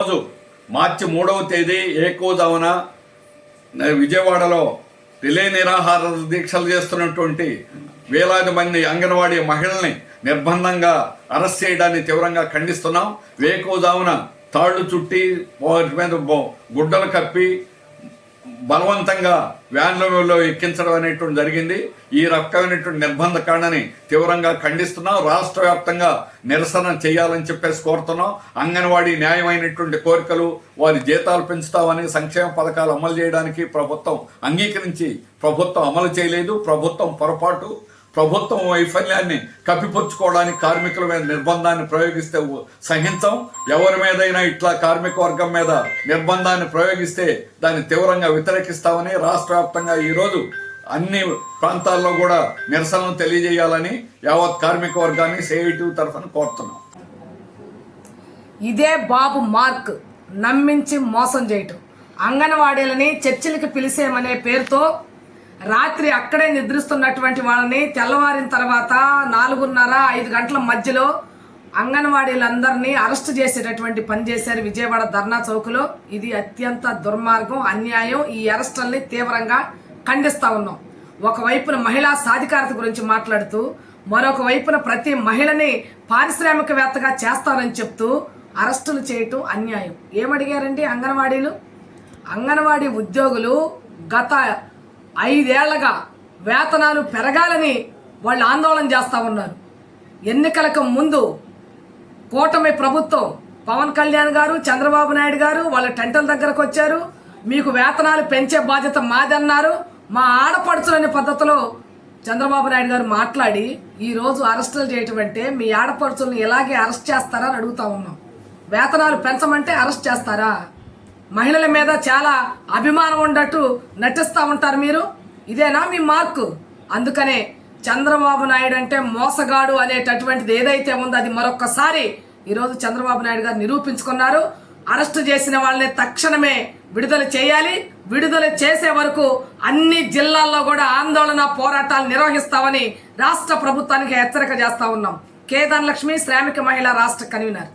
రోజు మార్చి 3వ తేదీ ఏకోజామున విజయవాడలో రిలే నిరాహార దీక్షలు చేస్తున్నటువంటి వేలాది మంది అంగన్వాడీ మహిళల్ని నిర్బంధంగా అరెస్ట్ చేయడాన్ని తీవ్రంగా ఖండిస్తున్నాం. వేకోజామున తాళ్లు చుట్టి వాటి మీద గుడ్డలు కప్పి బలవంతంగా వ్యాన్లలో ఎక్కించడం అనేటువంటి జరిగింది. ఈ రకమైనటువంటి నిర్బంధ కాండని తీవ్రంగా ఖండిస్తున్నాం. రాష్ట్ర వ్యాప్తంగా నిరసన చేయాలని చెప్పేసి కోరుతున్నాం. అంగన్వాడీ న్యాయమైనటువంటి కోరికలు, వారి జీతాలు పెంచుతామని, సంక్షేమ పథకాలు అమలు చేయడానికి ప్రభుత్వం అంగీకరించి ప్రభుత్వం అమలు చేయలేదు. ప్రభుత్వం పొరపాటు, ప్రభుత్వం వైఫల్యాన్ని కప్పిపుచ్చుకోవడానికి కార్మికుల మీద నిర్బంధాన్ని ప్రయోగిస్తే సహించం. ఎవరి మీదైనా ఇట్లా కార్మిక వర్గం మీద నిర్బంధాన్ని ప్రయోగిస్తే దాన్ని తీవ్రంగా వ్యతిరేకిస్తామని రాష్ట్ర వ్యాప్తంగా ఈరోజు అన్ని ప్రాంతాల్లో కూడా నిరసనలు తెలియజేయాలని యావత్ కార్మిక వర్గాన్ని సిఐటియు తరఫున కోరుతున్నాం. ఇదే బాబు మార్క్ నమ్మించి మోసం చేయటం. అంగన్వాడీలని చర్చిలకి పిలిచేమనే పేరుతో రాత్రి అక్కడే నిద్రిస్తున్నటువంటి వాళ్ళని తెల్లవారిన తర్వాత 4:30-5 గంటల మధ్యలో అంగన్వాడీలందరినీ అరెస్ట్ చేసేటటువంటి పని చేశారు విజయవాడ ధర్నా చౌక్లో. ఇది అత్యంత దుర్మార్గం, అన్యాయం. ఈ అరెస్టుల్ని తీవ్రంగా ఖండిస్తా ఉన్నాం. ఒకవైపున మహిళా సాధికారత గురించి మాట్లాడుతూ, మరొక వైపున ప్రతి మహిళని పారిశ్రామికవేత్తగా చేస్తారని చెప్తూ అరెస్టులు చేయటం అన్యాయం. ఏమడిగారండి అంగన్వాడీలు? అంగన్వాడీ ఉద్యోగులు గత 5 ఏళ్లగా వేతనాలు పెరగాలని వాళ్ళు ఆందోళన చేస్తూ ఉన్నారు. ఎన్నికలకు ముందు కూటమి ప్రభుత్వం, పవన్ కళ్యాణ్ గారు, చంద్రబాబు నాయుడు గారు వాళ్ళ టెంటల దగ్గరకు వచ్చారు. మీకు వేతనాలు పెంచే బాధ్యత మాదన్నారు. మా ఆడపడుచులనే పద్ధతిలో చంద్రబాబు నాయుడు గారు మాట్లాడి ఈరోజు అరెస్టులు చేయటం అంటే మీ ఆడపడుచులను ఇలాగే అరెస్ట్ చేస్తారా అని అడుగుతా ఉన్నాం. వేతనాలు పెంచమంటే అరెస్ట్ చేస్తారా? మహిళల మీద చాలా అభిమానం ఉన్నట్టు నటిస్తూ ఉంటారు మీరు. ఇదేనా మీ మార్కు? అందుకనే చంద్రబాబు నాయుడు అంటే మోసగాడు అనేటటువంటిది ఏదైతే ఉందో అది మరొక్కసారి ఈరోజు చంద్రబాబు నాయుడు గారు నిరూపించుకున్నారు. అరెస్టు చేసిన వాళ్ళని తక్షణమే విడుదల చేయాలి. విడుదల చేసే వరకు అన్ని జిల్లాల్లో కూడా ఆందోళన పోరాటాలు నిర్వహిస్తామని రాష్ట్ర ప్రభుత్వానికి హెచ్చరిక చేస్తా ఉన్నాం. కే ధనలక్ష్మి, శ్రామిక మహిళా రాష్ట్ర కన్వీనర్.